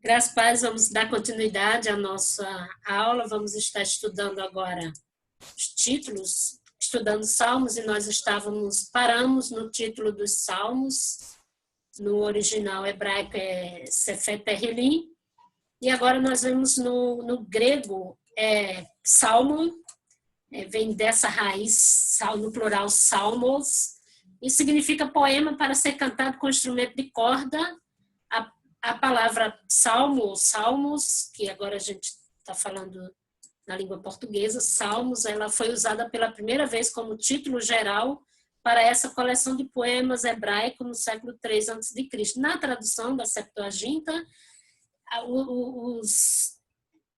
Graças a Deus, vamos dar continuidade à nossa aula. Vamos estar estudando agora os títulos, estudando Salmos, e nós paramos no título dos Salmos, no original hebraico é Sefer Tehillim, e agora nós vemos no grego Salmo, vem dessa raiz, no plural salmos, e significa poema para ser cantado com instrumento de corda. A palavra salmo, salmos, que agora a gente está falando na língua portuguesa, salmos, ela foi usada pela primeira vez como título geral para essa coleção de poemas hebraicos no século III a.C. Na tradução da Septuaginta,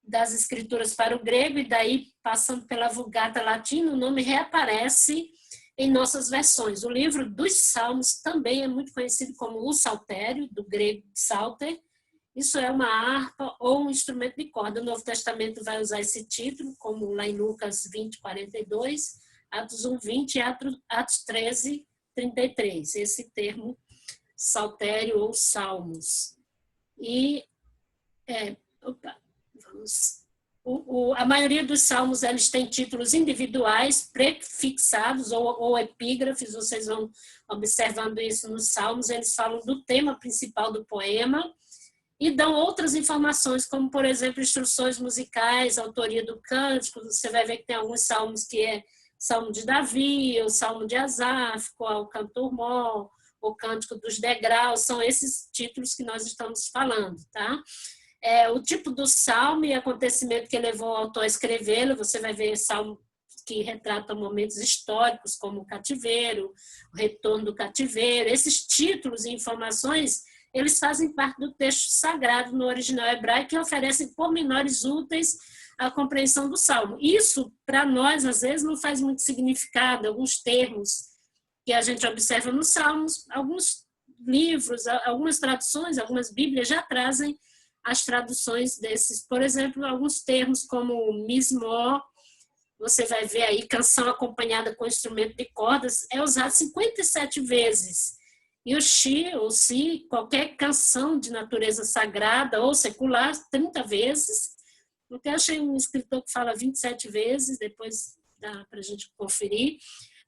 das escrituras para o grego, e daí, passando pela Vulgata Latina, o nome reaparece em nossas versões. O livro dos Salmos também é muito conhecido como o Saltério, do grego Psalter. Isso é uma harpa ou um instrumento de corda. O Novo Testamento vai usar esse título, como lá em Lucas 20, 42, Atos 1, 20 e Atos 13, 33. Esse termo, Saltério ou Salmos. E, a maioria dos salmos, eles têm títulos individuais, prefixados ou epígrafes. Vocês vão observando isso nos salmos. Eles falam do tema principal do poema e dão outras informações, como, por exemplo, instruções musicais, autoria do cântico. Você vai ver que tem alguns salmos que é Salmo de Davi, o Salmo de Asaf, o Cantor Mor, o Cântico dos Degraus. São esses títulos que nós estamos falando, tá? O tipo do salmo e acontecimento que levou o autor a escrevê-lo. Você vai ver salmo que retratam momentos históricos, como o cativeiro, o retorno do cativeiro. Esses títulos e informações, eles fazem parte do texto sagrado no original hebraico e oferecem pormenores úteis à compreensão do salmo. Isso, para nós, às vezes, não faz muito significado. Alguns termos que a gente observa nos salmos, alguns livros, algumas traduções, algumas bíblias já trazem as traduções desses. Por exemplo, alguns termos como mismor, você vai ver aí, canção acompanhada com instrumento de cordas, é usado 57 vezes. E o shi, ou si, qualquer canção de natureza sagrada ou secular, 30 vezes. Porque eu achei um escritor que fala 27 vezes, depois dá para a gente conferir.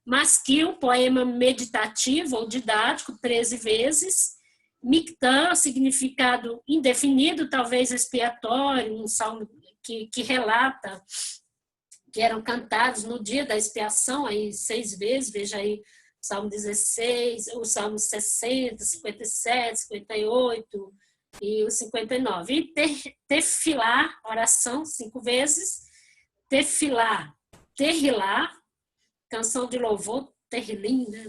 Masquil, poema meditativo ou didático, 13 vezes. Mictã, significado indefinido, talvez expiatório, um salmo que relata que eram cantados no dia da expiação, aí 6 vezes, veja aí o Salmo 16, o Salmo 60, 57, 58 e o 59. E tefilá, oração, 5 vezes. Tefilá, terrilá, canção de louvor, Tehillim, né?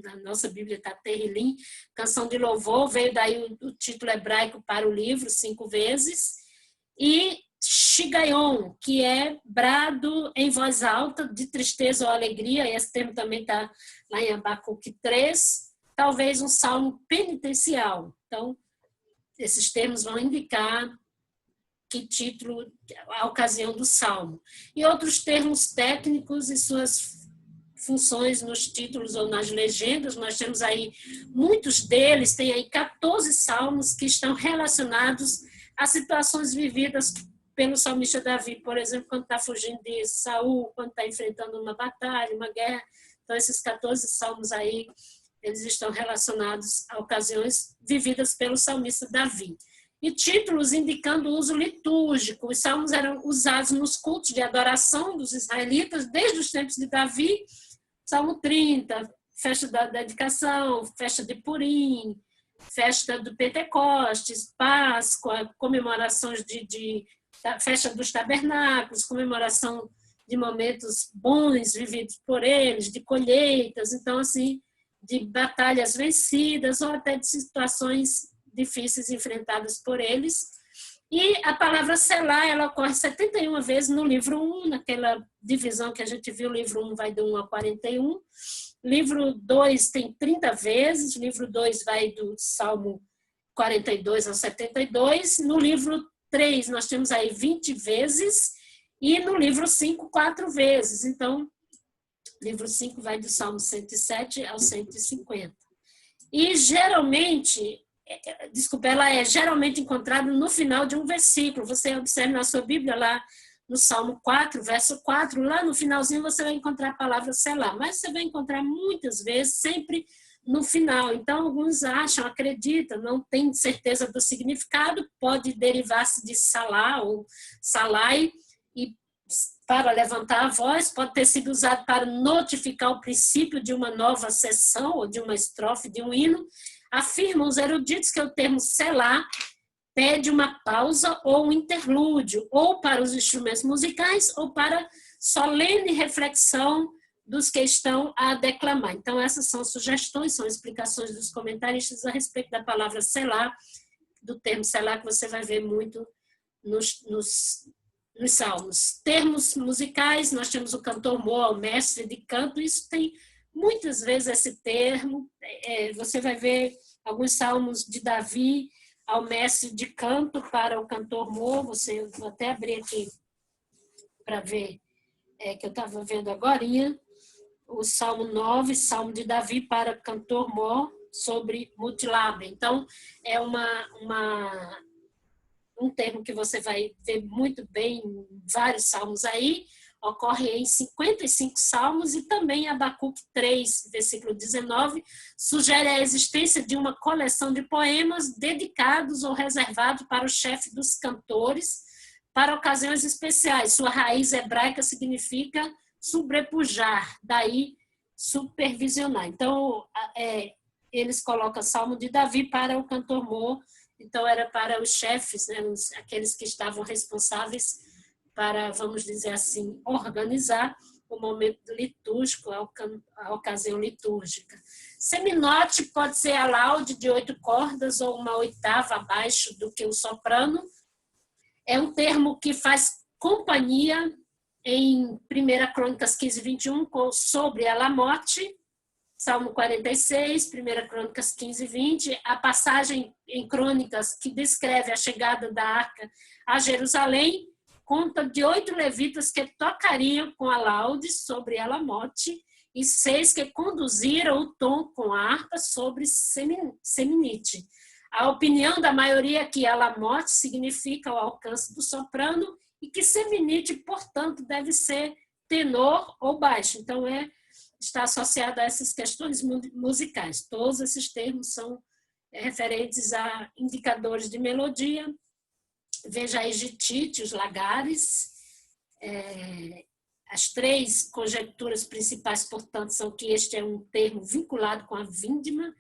Na nossa Bíblia está Tehillim, canção de louvor, veio daí o título hebraico para o livro, 5 vezes. E Shigayon, que é brado em voz alta, de tristeza ou alegria, esse termo também está lá em Abacuque 3, talvez um salmo penitencial. Então, esses termos vão indicar que título, a ocasião do salmo. E outros termos técnicos e suas funções nos títulos ou nas legendas, nós temos aí, muitos deles, tem aí 14 salmos que estão relacionados a situações vividas pelo salmista Davi, por exemplo, quando está fugindo de Saul, quando está enfrentando uma batalha, uma guerra. Então, esses 14 salmos aí, eles estão relacionados a ocasiões vividas pelo salmista Davi. E títulos indicando o uso litúrgico. Os salmos eram usados nos cultos de adoração dos israelitas desde os tempos de Davi. Salmo 30, festa da dedicação, festa de Purim, festa do Pentecostes, Páscoa, comemorações da festa dos tabernáculos, comemoração de momentos bons vividos por eles, de colheitas, então, assim, de batalhas vencidas ou até de situações difíceis enfrentadas por eles. E a palavra selá, ela ocorre 71 vezes no livro 1, naquela divisão que a gente viu, o livro 1 vai do 1 a 41, livro 2 tem 30 vezes, livro 2 vai do Salmo 42 ao 72, no livro 3 nós temos aí 20 vezes, e no livro 5, 4 vezes. Então, livro 5 vai do Salmo 107 ao 150. E, geralmente, desculpa, ela é geralmente encontrada no final de um versículo. Você observa na sua Bíblia lá no Salmo 4, verso 4, lá no finalzinho você vai encontrar a palavra selá, mas você vai encontrar muitas vezes sempre no final. Então, alguns acham, acreditam, não têm certeza do significado, pode derivar-se de salá ou salai, e para levantar a voz, pode ter sido usado para notificar o princípio de uma nova sessão ou de uma estrofe de um hino. Afirmam os eruditos que o termo selá pede uma pausa ou um interlúdio, ou para os instrumentos musicais, ou para solene reflexão dos que estão a declamar. Então, essas são sugestões, são explicações dos comentaristas a respeito da palavra selá, do termo selá, que você vai ver muito nos salmos. Termos musicais, nós temos o cantor mor, o mestre de canto, isso tem muitas vezes esse termo, você vai ver alguns salmos de Davi, ao mestre de canto para o cantor mor, vou até abrir aqui para ver, que eu estava vendo agorinha, o Salmo 9, Salmo de Davi para cantor mor, sobre mutilabe. Então, é um termo que você vai ver muito bem em vários salmos aí, ocorre em 55 salmos, e também Abacuque 3, versículo 19, sugere a existência de uma coleção de poemas dedicados ou reservados para o chefe dos cantores, para ocasiões especiais. Sua raiz hebraica significa sobrepujar, daí supervisionar. Então, eles colocam Salmo de Davi para o cantor mor, então era para os chefes, né, aqueles que estavam responsáveis para, vamos dizer assim, organizar o momento litúrgico, a ocasião litúrgica. Seminote pode ser a laude de 8 cordas ou uma oitava abaixo do que o soprano. É um termo que faz companhia em 1 Crônicas 15, 21, sobre a Lamote, Salmo 46, 1 Crônicas 15, 20, a passagem em Crônicas que descreve a chegada da arca a Jerusalém, conta de 8 levitas que tocariam com a laude sobre a Lamote e 6 que conduziram o tom com a harpa sobre seminite. A opinião da maioria é que a Lamote significa o alcance do soprano e que seminite, portanto, deve ser tenor ou baixo. Então, está associado a essas questões musicais. Todos esses termos são referentes a indicadores de melodia. Veja aí Gitite, os lagares. As 3 conjecturas principais, portanto, são que este é um termo vinculado com a vindima,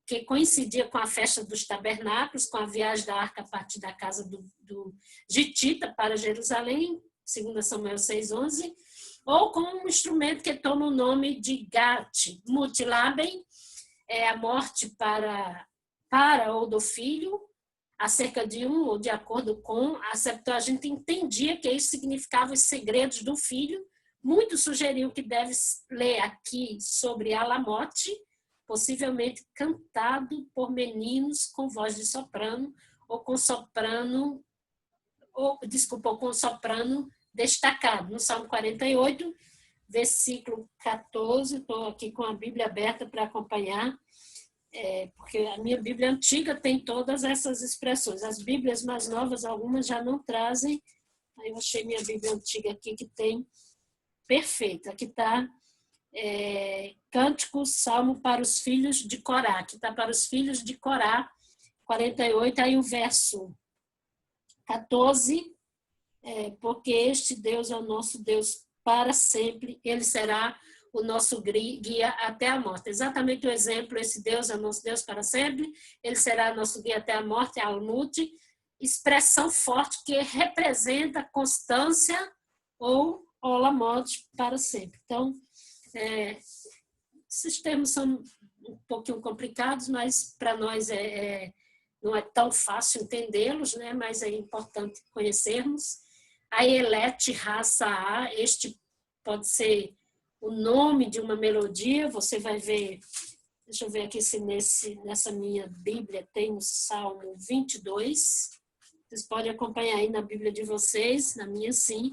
que coincidia com a festa dos tabernáculos, com a viagem da arca a partir da casa do Gitita para Jerusalém, 2 Samuel 6:11, ou com um instrumento que toma o nome de Gat. Mutilaben é a morte para ou do filho, acerca de um, ou de acordo com, a Septuaginta entendia que isso significava os segredos do filho. Muito sugeriu que deve ler aqui sobre a Lamote, possivelmente cantado por meninos com voz de soprano, ou com soprano destacado. No Salmo 48, versículo 14, estou aqui com a Bíblia aberta para acompanhar, porque a minha Bíblia antiga tem todas essas expressões. As Bíblias mais novas, algumas já não trazem. Aí eu achei minha Bíblia antiga aqui que tem perfeito. Aqui está Cântico, Salmo para os filhos de Corá. Aqui está para os filhos de Corá, 48, aí o verso 14, porque este Deus é o nosso Deus para sempre, ele será o nosso guia até a morte. Exatamente o exemplo, esse Deus é o nosso Deus para sempre, ele será nosso guia até a morte, Almute, expressão forte que representa constância ou Olamote para sempre. Então, esses termos são um pouquinho complicados, mas para nós não é tão fácil entendê-los, né? Mas é importante conhecermos. A Elete Raça A, este pode ser o nome de uma melodia, você vai ver, deixa eu ver aqui se nessa minha Bíblia tem o Salmo 22, vocês podem acompanhar aí na Bíblia de vocês, na minha sim,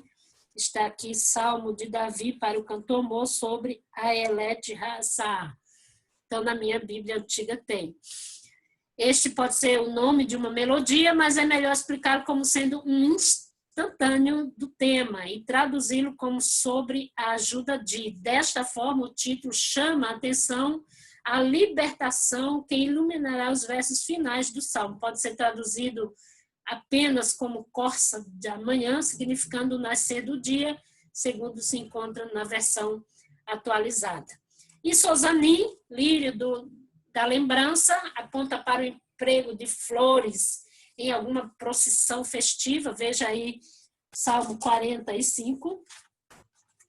está aqui Salmo de Davi para o cantor mor sobre a Elete Raça A. Então, na minha Bíblia antiga tem. Este pode ser o nome de uma melodia, mas é melhor explicá-lo como sendo um instantâneo do tema e traduzi-lo como sobre a ajuda de. Desta forma, o título chama a atenção à libertação que iluminará os versos finais do Salmo. Pode ser traduzido apenas como corça da manhã, significando o nascer do dia, segundo se encontra na versão atualizada. E Sozanim, lírio da lembrança, aponta para o emprego de flores em alguma procissão festiva. Veja aí Salmo 45.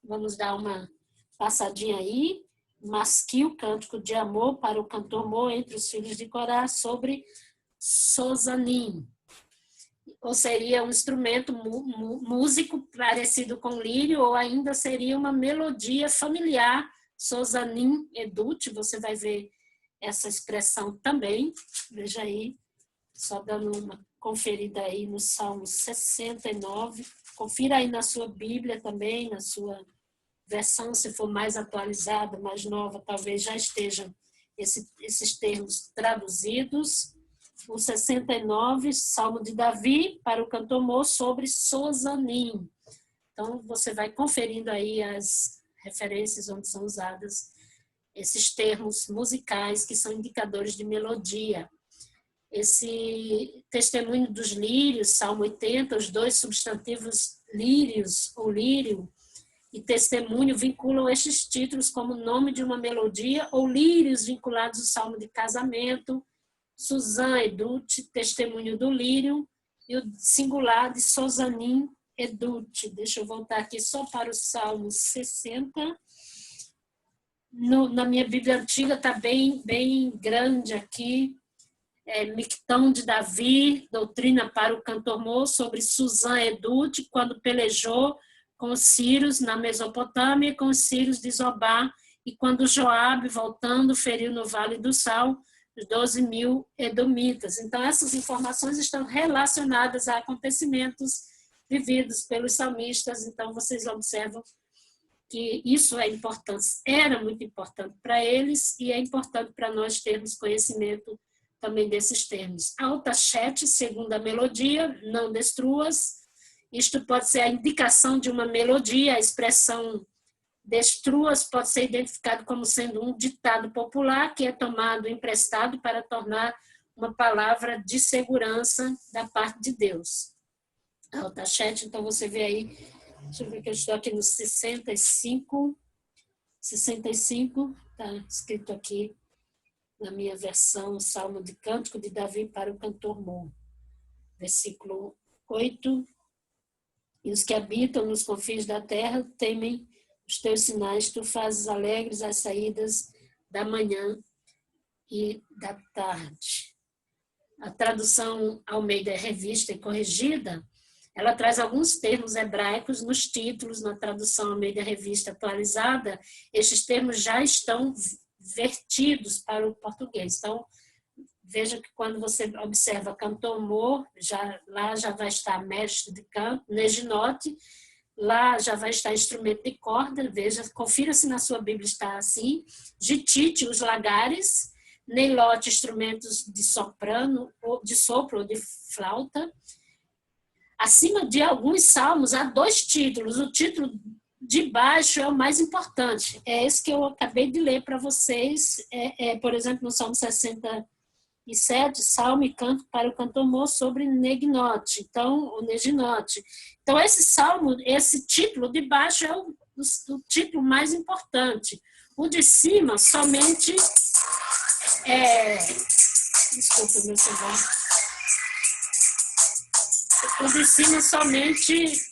Vamos dar uma passadinha aí. Masquil, cântico de amor para o cantor Mo entre os filhos de Corá, sobre Sozanim. Ou seria um instrumento músico parecido com lírio, ou ainda seria uma melodia familiar, Sozanim Edut. Você vai ver essa expressão também. Veja aí, só dando uma conferida aí no Salmo 69. Confira aí na sua Bíblia também, na sua versão, se for mais atualizada, mais nova, talvez já estejam esses termos traduzidos. O 69, Salmo de Davi, para o cantor Mo, sobre Sozanim. Então, você vai conferindo aí as referências onde são usadas esses termos musicais que são indicadores de melodia. Esse testemunho dos lírios, Salmo 80, os dois substantivos lírios ou lírio e testemunho vinculam estes títulos como nome de uma melodia, ou lírios vinculados ao Salmo de casamento, Suzan Edut, testemunho do lírio, e o singular de Sozanim Edut. Deixa eu voltar aqui só para o Salmo 60. Na minha Bíblia antiga está bem grande aqui. Mictão de Davi, doutrina para o cantor Mo, sobre Suzan Edut, quando pelejou com os sírios na Mesopotâmia, com os sírios de Zobá, e quando Joabe, voltando, feriu no Vale do Sal os 12.000 edomitas. Então, essas informações estão relacionadas a acontecimentos vividos pelos salmistas. Então, vocês observam que isso é importante, era muito importante para eles, e é importante para nós termos conhecimento também desses termos. Altachet, segundo a melodia, não destruas. Isto pode ser a indicação de uma melodia. A expressão destruas pode ser identificado como sendo um ditado popular que é tomado, emprestado para tornar uma palavra de segurança da parte de Deus. Altachet, então você vê aí, deixa eu ver que eu estou aqui no 65, está escrito aqui na minha versão, Salmo de Cântico de Davi para o cantor Mo. Versículo 8. E os que habitam nos confins da terra temem os teus sinais, tu fazes alegres as saídas da manhã e da tarde. A tradução Almeida Revista e Corrigida, ela traz alguns termos hebraicos nos títulos. Na tradução Almeida Revista Atualizada, estes termos já estão vertidos para o português. Então, veja que quando você observa cantor Mo, lá já vai estar mestre de canto, neginote, lá já vai estar instrumento de corda. Veja, confira se na sua Bíblia está assim. Gitite, os lagares. Neilote, instrumentos de soprano, de sopro ou de flauta. Acima de alguns salmos, há dois títulos. O título de baixo é o mais importante. É esse que eu acabei de ler para vocês. Por exemplo, no Salmo 67, Salmo e Canto para o cantor Mo, sobre Neginote. Então, o Neginote. Então, esse salmo, esse título de baixo é o título mais importante. O de cima, somente... Desculpa, meu celular. O de cima somente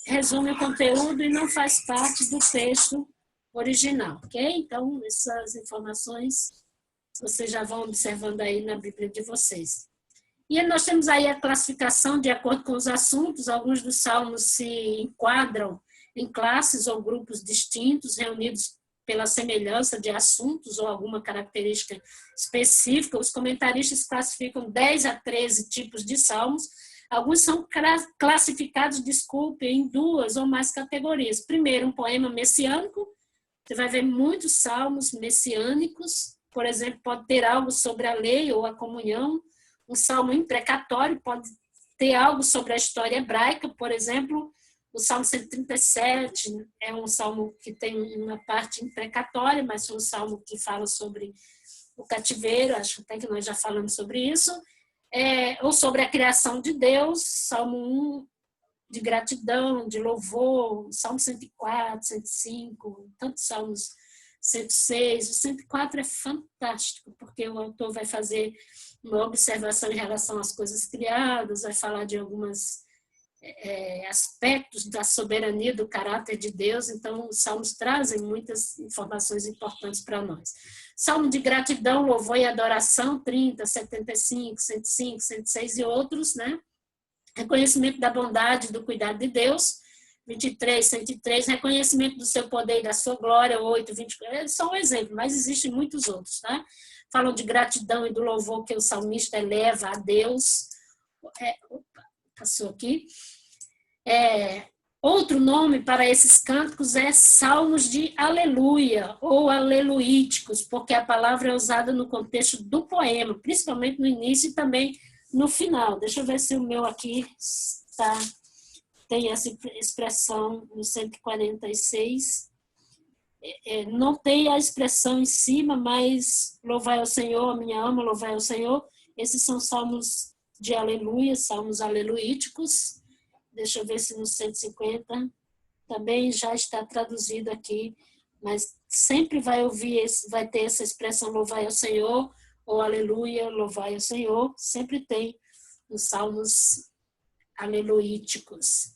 resume o conteúdo e não faz parte do texto original, ok? Então, essas informações vocês já vão observando aí na Bíblia de vocês. E nós temos aí a classificação de acordo com os assuntos. Alguns dos salmos se enquadram em classes ou grupos distintos, reunidos pela semelhança de assuntos ou alguma característica específica. Os comentaristas classificam 10 a 13 tipos de salmos. Alguns são classificados, em 2 ou mais categorias. Primeiro, um poema messiânico. Você vai ver muitos salmos messiânicos, por exemplo, pode ter algo sobre a lei ou a comunhão. Um salmo imprecatório pode ter algo sobre a história hebraica, por exemplo, o Salmo 137 é um salmo que tem uma parte imprecatória, mas é um salmo que fala sobre o cativeiro, acho até que nós já falamos sobre isso, ou sobre a criação de Deus, Salmo 1, de gratidão, de louvor, Salmo 104, 105, tantos salmos, 106. O 104 é fantástico, porque o autor vai fazer uma observação em relação às coisas criadas, vai falar de alguns aspectos da soberania, do caráter de Deus. Então, os salmos trazem muitas informações importantes para nós. Salmo de gratidão, louvor e adoração, 30, 75, 105, 106 e outros, né? Reconhecimento da bondade e do cuidado de Deus, 23, 103, reconhecimento do seu poder e da sua glória, 8, 24, é só um exemplo, mas existem muitos outros, tá? Falam de gratidão e do louvor que o salmista eleva a Deus. Passou aqui. Outro nome para esses cânticos é salmos de aleluia ou aleluíticos, porque a palavra é usada no contexto do poema, principalmente no início e também no final. Deixa eu ver se o meu aqui tem essa expressão no 146. Não tem a expressão em cima, mas louvai ao Senhor, a minha alma, louvai ao Senhor. Esses são salmos de aleluia, salmos aleluíticos. Deixa eu ver se no 150 também já está traduzido aqui, mas sempre vai ter essa expressão louvai ao Senhor, ou aleluia, louvai ao Senhor, sempre tem os salmos aleluíticos.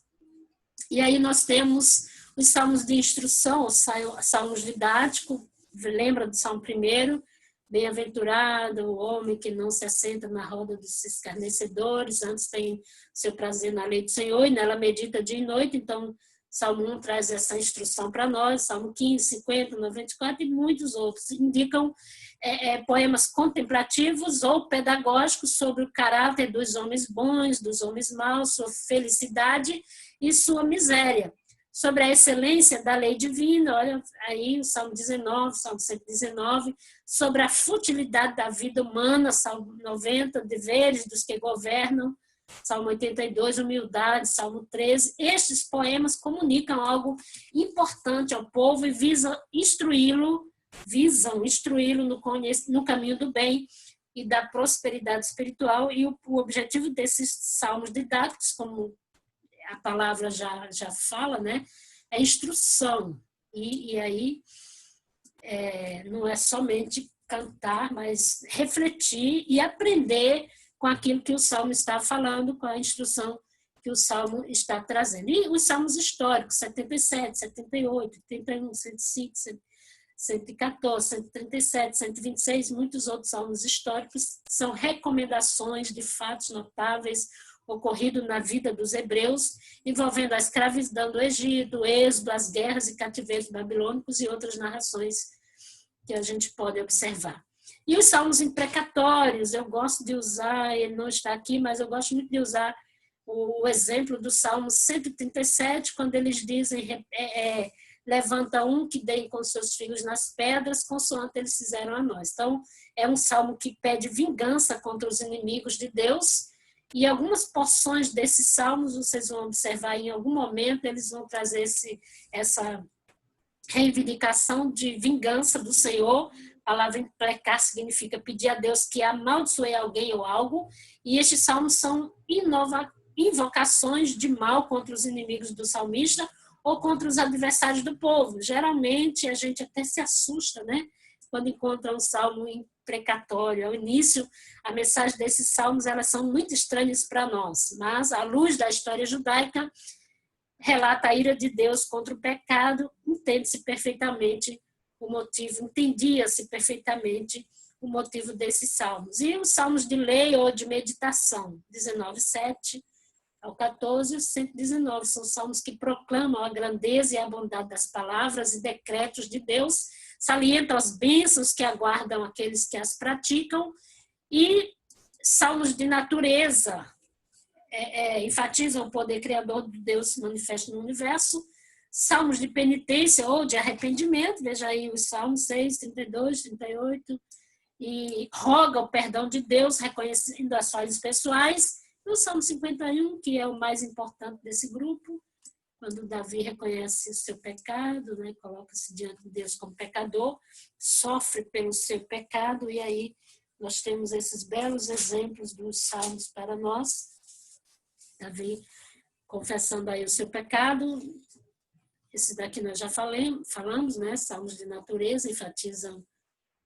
E aí nós temos os salmos de instrução, os salmos didáticos, lembra do salmo 1º? Bem-aventurado o homem que não se assenta na roda dos escarnecedores, antes tem seu prazer na lei do Senhor e nela medita dia e noite. Então, Salmo 1 traz essa instrução para nós, Salmo 15, 50, 94 e muitos outros. Indicam poemas contemplativos ou pedagógicos sobre o caráter dos homens bons, dos homens maus, sua felicidade e sua miséria. Sobre a excelência da lei divina, olha aí o Salmo 19, Salmo 119, sobre a futilidade da vida humana, Salmo 90, deveres dos que governam, Salmo 82, humildade, Salmo 13. Estes poemas comunicam algo importante ao povo e visam instruí-lo no caminho do bem e da prosperidade espiritual. E o objetivo desses salmos didáticos, como a palavra já fala, né? É instrução. E aí não é somente cantar, mas refletir e aprender com aquilo que o Salmo está falando, com a instrução que o Salmo está trazendo. E os salmos históricos, 77, 78, 81, 105, 114, 137, 126, muitos outros salmos históricos, são recomendações de fatos notáveis ocorrido na vida dos hebreus, envolvendo a escravidão do Egito, o êxodo, as guerras e cativeiros babilônicos e outras narrações que a gente pode observar. E os salmos imprecatórios, eu gosto de usar, ele não está aqui, mas eu gosto muito de usar o exemplo do Salmo 137, quando eles dizem, levanta um que deem com seus filhos nas pedras, consoante eles fizeram a nós. Então, é um salmo que pede vingança contra os inimigos de Deus. E algumas porções desses salmos, vocês vão observar em algum momento, eles vão trazer essa reivindicação de vingança do Senhor. A palavra imprecar significa pedir a Deus que amaldiçoe alguém ou algo. E estes salmos são invocações de mal contra os inimigos do salmista ou contra os adversários do povo. Geralmente, a gente até se assusta, né? Quando encontra um salmo imprecatório. Ao início, a mensagem desses salmos elas são muito estranhas para nós, mas, à luz da história judaica, relata a ira de Deus contra o pecado, entendia-se perfeitamente o motivo desses salmos. E os salmos de lei ou de meditação, 19, 7 ao 14, 119, são salmos que proclamam a grandeza e a bondade das palavras e decretos de Deus, salientam as bênçãos que aguardam aqueles que as praticam, e salmos de natureza enfatizam o poder criador de Deus manifesto no universo, salmos de penitência ou de arrependimento, veja aí os salmos 6, 32, 38, e roga o perdão de Deus, reconhecendo as falhas pessoais. E o Salmo 51, que é o mais importante desse grupo, quando Davi reconhece o seu pecado, né, coloca-se diante de Deus como pecador, sofre pelo seu pecado, e aí nós temos esses belos exemplos dos salmos para nós. Davi confessando aí o seu pecado. Esse daqui nós já falamos, né? Salmos de natureza enfatizam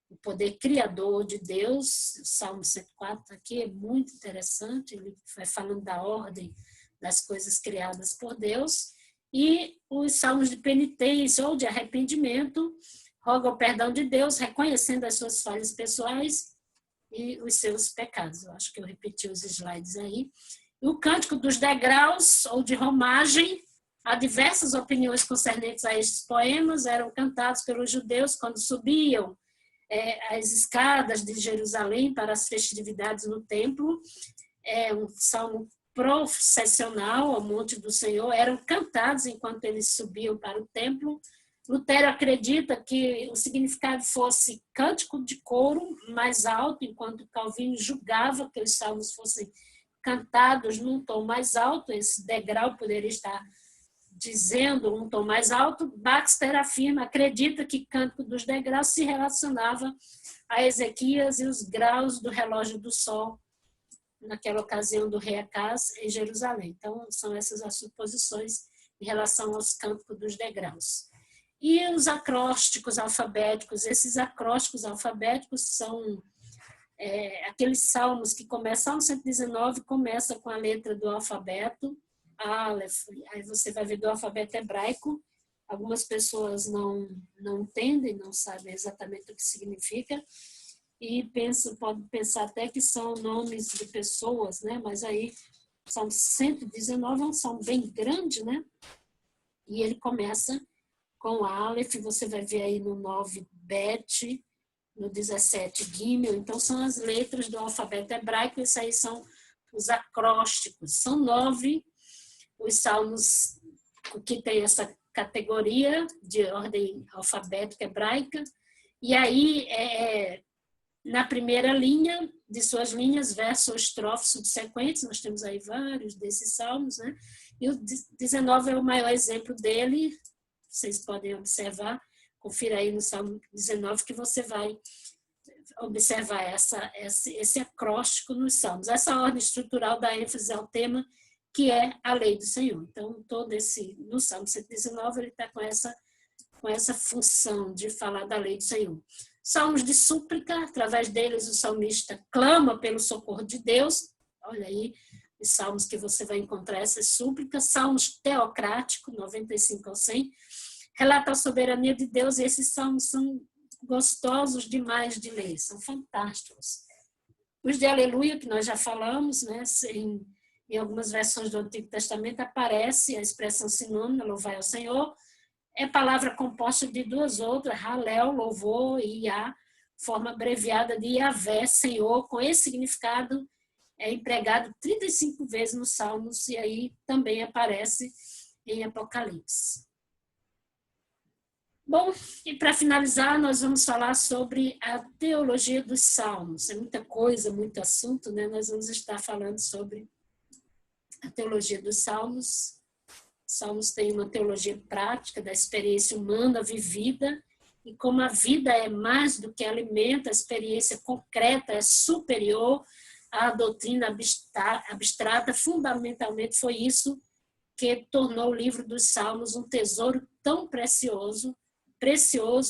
o poder criador de Deus. O Salmo 104 aqui é muito interessante, ele vai falando da ordem das coisas criadas por Deus. E os salmos de penitência ou de arrependimento rogam o perdão de Deus, reconhecendo as suas falhas pessoais e os seus pecados. Eu acho que eu repeti os slides aí. E o cântico dos degraus ou de romagem. Há diversas opiniões concernentes a estes poemas, eram cantados pelos judeus quando subiam as escadas de Jerusalém para as festividades no templo. É um salmo processional ao Monte do Senhor, eram cantados enquanto eles subiam para o templo. Lutero acredita que o significado fosse cântico de coro mais alto, enquanto Calvino julgava que os salmos fossem cantados num tom mais alto, esse degrau poderia estar dizendo um tom mais alto. Baxter acredita que Cântico dos Degraus se relacionava a Ezequias e os graus do relógio do sol, naquela ocasião do rei Acaz, em Jerusalém. Então, são essas as suposições em relação aos Cânticos dos Degraus. E os acrósticos alfabéticos, esses acrósticos alfabéticos são aqueles salmos que começam, Salmo 119 começa com a letra do alfabeto, Aleph, aí você vai ver do alfabeto hebraico. Algumas pessoas não entendem, não sabem exatamente o que significa, e pode pensar até que são nomes de pessoas, né? Mas aí, o Salmo 119 é um salmo bem grande, né? E ele começa com Aleph, você vai ver aí no 9, Bet, no 17, Gimel. Então, são as letras do alfabeto hebraico, esses aí são os acrósticos. São 9 os salmos que tem essa categoria de ordem alfabética hebraica. E aí, na primeira linha de suas linhas, verso ou estrofe subsequentes, nós temos aí vários desses salmos, né? E o 19 é o maior exemplo dele, vocês podem observar, confira aí no Salmo 19 que você vai observar esse acróstico nos salmos. Essa ordem estrutural dá ênfase ao tema que é a lei do Senhor. Então, no Salmo 119, ele está com essa função de falar da lei do Senhor. Salmos de súplica, através deles o salmista clama pelo socorro de Deus. Olha aí, os salmos que você vai encontrar essas súplicas. Salmos teocráticos, 95 ao 100, relata a soberania de Deus, e esses salmos são gostosos demais de ler, são fantásticos. Os de aleluia, que nós já falamos, né, em algumas versões do Antigo Testamento aparece a expressão sinônima, louvai ao Senhor. É palavra composta de duas outras, Halel, louvor, e Iá, forma abreviada de Yahvé, Senhor. Com esse significado é empregado 35 vezes nos Salmos, e aí também aparece em Apocalipse. Bom, e para finalizar, nós vamos falar sobre a teologia dos Salmos. É muita coisa, muito assunto, né? Nós vamos estar falando sobre a teologia dos Salmos. Salmos tem uma teologia prática da experiência humana vivida, e como a vida é mais do que alimento, a experiência concreta é superior à doutrina abstrata. Fundamentalmente foi isso que tornou o livro dos Salmos um tesouro tão precioso,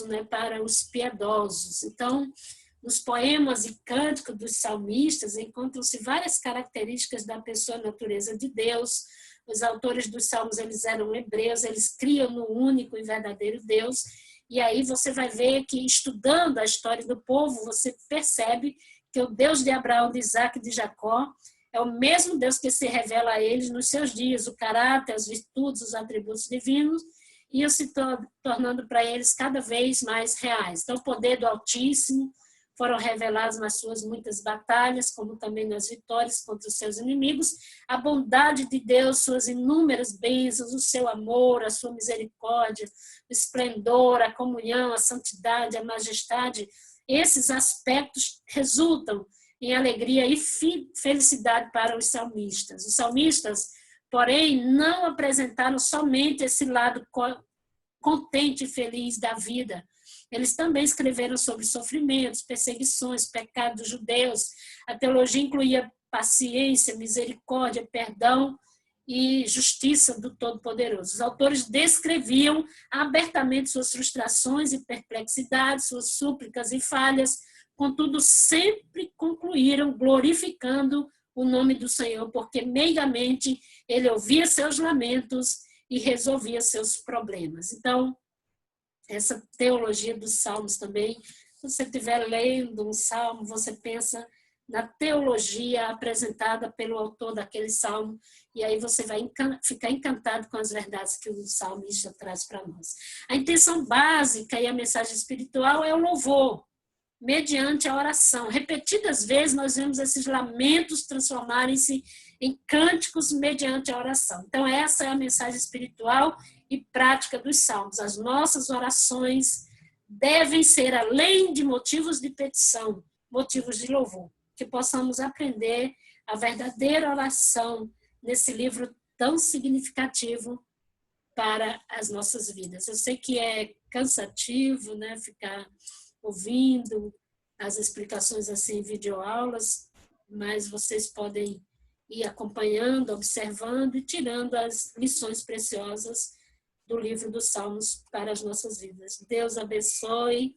né, para os piedosos. Então, nos poemas e cânticos dos salmistas encontram-se várias características da pessoa e natureza de Deus. Os autores dos salmos, eles eram hebreus, eles criam no único e verdadeiro Deus. E aí você vai ver que, estudando a história do povo, você percebe que o Deus de Abraão, de Isaac e de Jacó é o mesmo Deus que se revela a eles nos seus dias, o caráter, as virtudes, os atributos divinos, e se tornando para eles cada vez mais reais. Então, o poder do Altíssimo foram revelados nas suas muitas batalhas, como também nas vitórias contra os seus inimigos. A bondade de Deus, suas inúmeras bênçãos, o seu amor, a sua misericórdia, o esplendor, a comunhão, a santidade, a majestade esses aspectos resultam em alegria e felicidade para os salmistas. Os salmistas, porém, não apresentaram somente esse lado contente e feliz da vida. Eles também escreveram sobre sofrimentos, perseguições, pecados dos judeus. A teologia incluía paciência, misericórdia, perdão e justiça do Todo-Poderoso. Os autores descreviam abertamente suas frustrações e perplexidades, suas súplicas e falhas, contudo, sempre concluíram glorificando o nome do Senhor, porque meigamente ele ouvia seus lamentos e resolvia seus problemas. Então, essa teologia dos salmos também, se você estiver lendo um salmo, você pensa na teologia apresentada pelo autor daquele salmo, e aí você vai ficar encantado com as verdades que o salmista traz para nós. A intenção básica e a mensagem espiritual é o louvor, mediante a oração. Repetidas vezes nós vemos esses lamentos transformarem-se em cânticos mediante a oração. Então essa é a mensagem espiritual e prática dos salmos. As nossas orações devem ser, além de motivos de petição, motivos de louvor. Que possamos aprender a verdadeira oração nesse livro tão significativo para as nossas vidas. Eu sei que é cansativo, né, ficar ouvindo as explicações assim em videoaulas, mas vocês podem ir acompanhando, observando e tirando as lições preciosas do livro dos Salmos para as nossas vidas. Deus abençoe,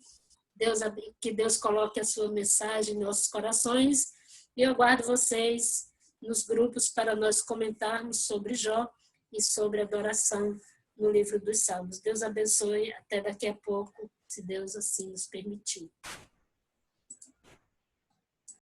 que Deus coloque a sua mensagem em nossos corações, e eu aguardo vocês nos grupos para nós comentarmos sobre Jó e sobre adoração no livro dos Salmos. Deus abençoe, até daqui a pouco, se Deus assim nos permitir.